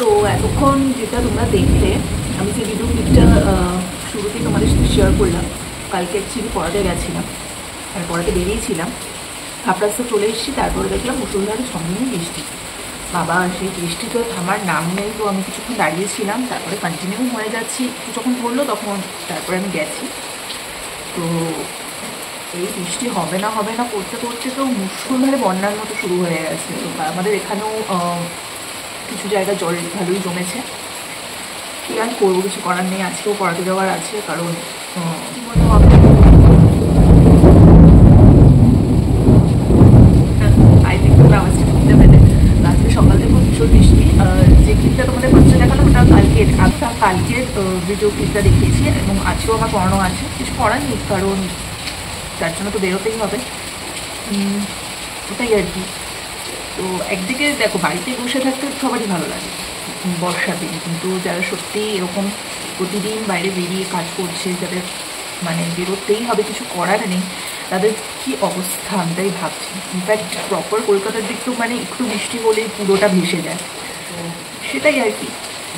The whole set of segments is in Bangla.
তো এতক্ষণ যেটা তোমরা দেখলে, আমি যে ভিডিও ক্লিপটা শুরুতেই তোমাদের সাথে শেয়ার করলাম, কালকে অ্যাকচুয়ালি পড়াতে গেছিলাম আর পড়াতে বেরিয়েছিলাম, হাফরাস্তা চলে এসেছি, তারপরে দেখলাম মুষলধারে ঝমঝমে বৃষ্টি। বাবা, সেই বৃষ্টি তো থামার নাম নেই। তো আমি কিছুক্ষণ দাঁড়িয়েছিলাম, তারপরে কন্টিনিউ হয়ে যাচ্ছি, যখন পড়লো তখন তারপরে আমি গেছি। তো এই বৃষ্টি হবে না করতে করতে তো মুষলধারে বন্যার মতো শুরু হয়ে গেছে। তো আমাদের এখানেও কিছু জায়গা জল ভালোই জমেছে। কি আর করবো, কিছু করার নেই, আজকেও পড়াতে যাওয়ার আছে, কারণ মনে হবে আওয়াজটা শুনতে পেলে। আজকে সকাল থেকে ভীষণ বৃষ্টি। যে ক্লিপটা তোমাদের বাচ্চা দেখালাম ওটা কালকের, আমি কালকের ভিডিও ক্লিপটা দেখিয়েছি, এবং আজকেও আমার পড়ানো আছে। কিছু করার নেই, কারণ তার জন্য তো বেরোতেই হবে, ওটাই আর কি। তো একদিকে দেখো, বাড়িতে বসে থাকতে সবারই ভালো লাগে বর্ষার দিনে, কিন্তু যারা সত্যি এরকম প্রতিদিন বাইরে বেরিয়ে কাজ করছে, যাদের মানে বেরোতেই হবে, কিছু করার নেই, তাদের কি অবস্থা আমি তাই ভাবছি। ইনফ্যাক্ট প্রপার কলকাতার দিক তো মানে একটু বৃষ্টি হলেই পুরোটা ভেসে যায়। তো সেটাই আর কি।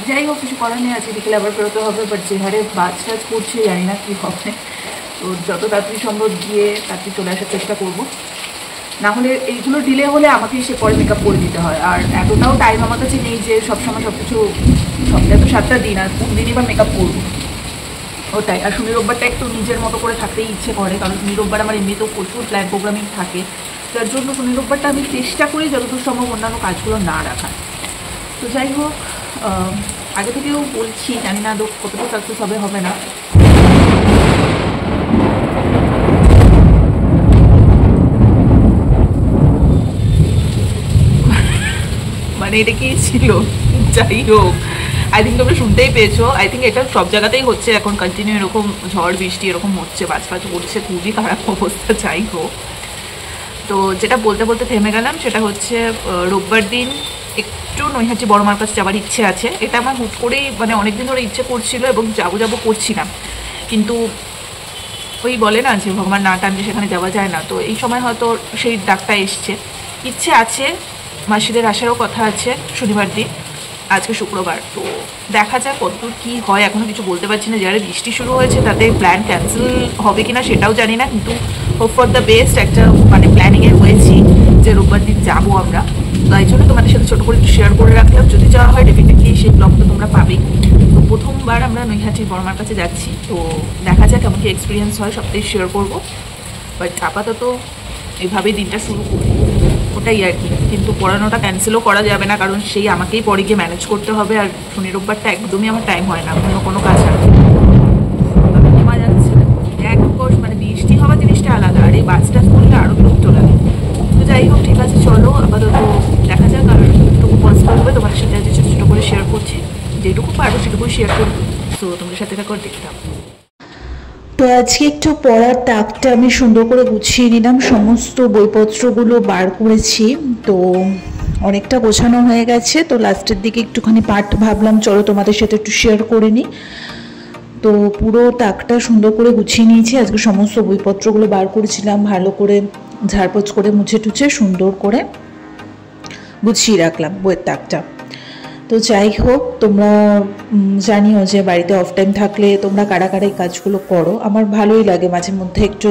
যাই হোক, কিছু করার নেই, আজকে বিকেলে আবার বেরোতে হবে। বাট যে হারে বাজ টাজ করছে, জানি না কী হবে। তো যত তাড়াতাড়ি সম্ভব গিয়ে তাড়াতাড়ি চলে আসার চেষ্টা করবো, না হলে এইগুলো ডিলে হলে আমাকে সে পরে মেকআপ করে দিতে হয়। আর এতটাও টাইম আমার কাছে নেই যে সবসময় সব কিছু, সপ্তাহে তো 7টা দিন, আর কোন দিনই বা মেকআপ করবো, ওটাই। আর শনি রোববারটা একটু নিজের মতো করে থাকতেই ইচ্ছে করে, কারণ শনি রোববার আমার এমনিতেও প্রচুর প্ল্যান প্রোগ্রামিং থাকে। তার জন্য শনি রোববারটা আমি চেষ্টা করি যতদূর সম্ভব অন্যান্য কাজগুলো না রাখার। তো যাই হোক, আগে থেকেও বলছি, জানি না কতটা সাকসেস হবে না। মানে এটা কি ছিল, যাই হোক, আই থিঙ্ক তোমরা শুনতেই পেয়েছো। আই থিঙ্ক এটা সব জায়গাতেই হচ্ছে এখন, কন্টিনিউ এরকম ঝড় বৃষ্টি এরকম হচ্ছে, বাজ পড়ছে, খুবই খারাপ অবস্থা। যাই হোক, তো যেটা বলতে থেমে গেলাম, সেটা হচ্ছে রোববার দিন একটু নৈহাটি বড় মার কাছে যাওয়ার ইচ্ছে আছে। এটা আমার হুট করেই মানে অনেকদিন ধরে ইচ্ছে করছিল, এবং যাবো করছিলাম, কিন্তু ওই বলে না যে ভগবান না টানলে সেখানে যাওয়া যায় না। তো এই সময় হয়তো সেই ডাকটা এসছে, ইচ্ছে আছে। মাসিদের আসারও কথা আছে শনিবার দিন, আজকে শুক্রবার। তো দেখা যাক কতদূর কী হয়, এখনও কিছু বলতে পারছি না। যারা বৃষ্টি শুরু হয়েছে তাদের প্ল্যান ক্যান্সেল হবে কি না সেটাও জানি না, কিন্তু হোপ ফর দ্য বেস্ট একটা মানে প্ল্যানিংয়ে হয়েছি যে রোববার দিন যাবো আমরা। তাই জন্য তোমাদের সাথে ছোটো করে শেয়ার করে রাখলাম। যদি যাওয়া হয় ডেফিনেটলি সেই ব্লগটা তোমরা পাবেই। তো প্রথমবার আমরা নৈহাটির বড়মার কাছে যাচ্ছি, তো দেখা যাক কেমন কি এক্সপিরিয়েন্স হয়, সবটাই শেয়ার করবো। বাট আপাতত এভাবেই দিনটা শুরু করি, ওটাই আর কি। কিন্তু পড়ানোটা ক্যান্সেলও করা যাবে না, কারণ সেই আমাকেই পরে গিয়ে ম্যানেজ করতে হবে। আর শনি রোববারটা একদমই আমার টাইম হয় না অন্য কোনো কাজ আছে। নেওয়া যাচ্ছে না, এক কোর্স মানে বৃষ্টি হওয়া জিনিসটা আলাদা, আর এই বাস টাস করলে আরও বিরক্ত লাগে। তো যাই হোক, ঠিক আছে, চলো আপাতত দেখা যাক। আর যেটুকু পসিবল হবে তোমাদের সাথে আজকে ছোটো ছোটো করে শেয়ার করছি, যেটুকু পারবো সেটুকুই শেয়ার করবো। তো তোমাদের সাথে থাকো, দেখতাম। তো আজকে একটু পড়ার তাকটা আমি সুন্দর করে গুছিয়ে নিলাম, সমস্ত বইপত্রগুলো বার করেছি। তো অনেকটা গোছানো হয়ে গেছে। তো লাস্টের দিকে একটুখানি পার্ট ভাবলাম চলো তোমাদের সাথে একটু শেয়ার করে নিই। তো পুরো তাকটা সুন্দর করে গুছিয়ে নিয়েছি। আজকে সমস্ত বইপত্রগুলো বার করেছিলাম, ভালো করে ঝাড়পোছ করে মুছে টুছে সুন্দর করে গুছিয়ে রাখলাম বইয়ের তাকটা। তো যাই হোক, তোমরা জানিও যে বাড়িতে অফ টাইম থাকলে তোমরা কারা কারা এই কাজগুলো করো। আমার ভালোই লাগে মাঝে মধ্যে একটু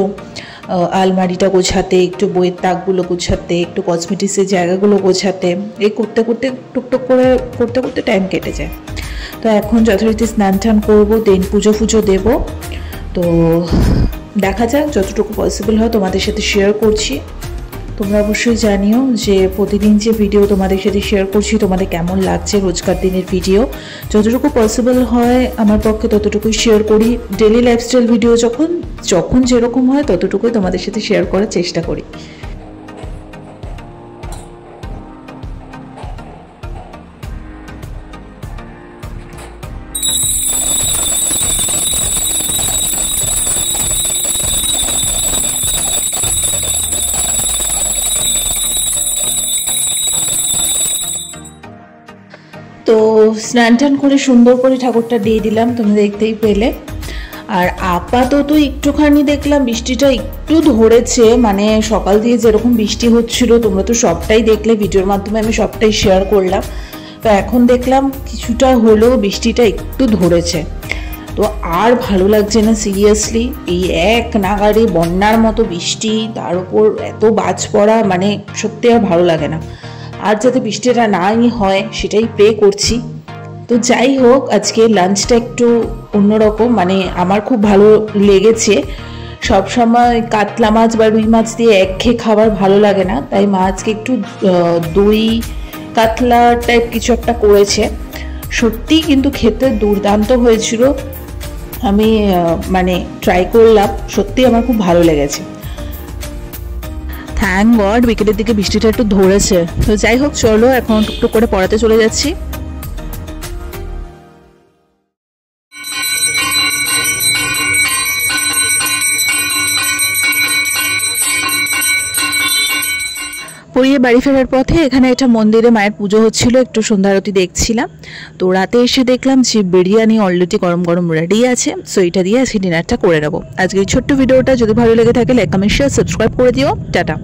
আলমারিটা গোছাতে, একটু বইয়ের তাকগুলো গোছাতে, একটু কসমেটিক্সের জায়গাগুলো গোছাতে। এই করতে টুকটুক করে করতে টাইম কেটে যায়। তো এখন যথারীতি স্নান টান করবো, দেন পুজো দেবো। তো দেখা যাক, যতটুকু পসিবল হয় তোমাদের সাথে শেয়ার করছি। তোমরা অবশ্যই জানিও যে প্রতিদিন যে ভিডিও তোমাদের সাথে শেয়ার করছি তোমাদের কেমন লাগছে। রোজকার দিনের ভিডিও যতটুকু পসিবল হয় আমার পক্ষে ততটুকুই শেয়ার করি। ডেলি লাইফস্টাইল ভিডিও যখন যেরকম হয় ততটুকুই তোমাদের সাথে শেয়ার করার চেষ্টা করি। তো স্নান টান করে সুন্দর করে ঠাকুরটা দিয়ে দিলাম, তোমরা দেখতেই পেলে। আর আপাতত একটুখানি দেখলাম বৃষ্টিটা একটু ধরেছে, মানে সকাল দিয়ে যেরকম বৃষ্টি হচ্ছিল তোমরা তো সবটাই দেখলে, ভিডিওর মাধ্যমে আমি সবটাই শেয়ার করলাম। তো এখন দেখলাম কিছুটা হলেও বৃষ্টিটা একটু ধরেছে। তো আর ভালো লাগছে না সিরিয়াসলি, এই এক নাগাড়ে বন্যার মতো বৃষ্টি, তার উপর এত বাজ পড়া, মানে সত্যি আর ভালো লাগে না। আর যাতে বৃষ্টিটা নাই হয় সেটাই প্রে করছি। তো যাই হোক, আজকে লাঞ্চটা একটু অন্যরকম, মানে আমার খুব ভালো লেগেছে। সবসময় কাতলা মাছ বা রুই মাছ দিয়ে একঘেয়ে খাবার ভালো লাগে না, তাই মা আজকে একটু দই কাতলা টাইপ কিছু একটা করেছে। সত্যি কিন্তু খেতে দুর্দান্ত হয়েছিল। আমি মানে ট্রাই করলাম, সত্যি আমার খুব ভালো লেগেছে। থ্যাংক গড বিকেলের দিকে বৃষ্টিটা একটু ধরেছে। তো যাই হোক, চলো এখন টুকটুক করে পড়াতে চলে যাচ্ছি। পড়িয়ে বাড়ি ফেরার পথে এখানে একটা মন্দিরে মায়ের পুজো হচ্ছিল, একটু সন্ধ্যা আরতি দেখছিলাম। তো রাতে এসে দেখলাম যে বিরিয়ানি অলরেডি গরম গরম রেডি আছে। সো এটা দিয়ে আজকে ডিনারটা করে নেবো। আজকে এই ছোট্ট ভিডিওটা যদি ভালো লেগে থাকে লাইক কমেন্ট শেয়ার সাবস্ক্রাইব করে দিও। টাটা।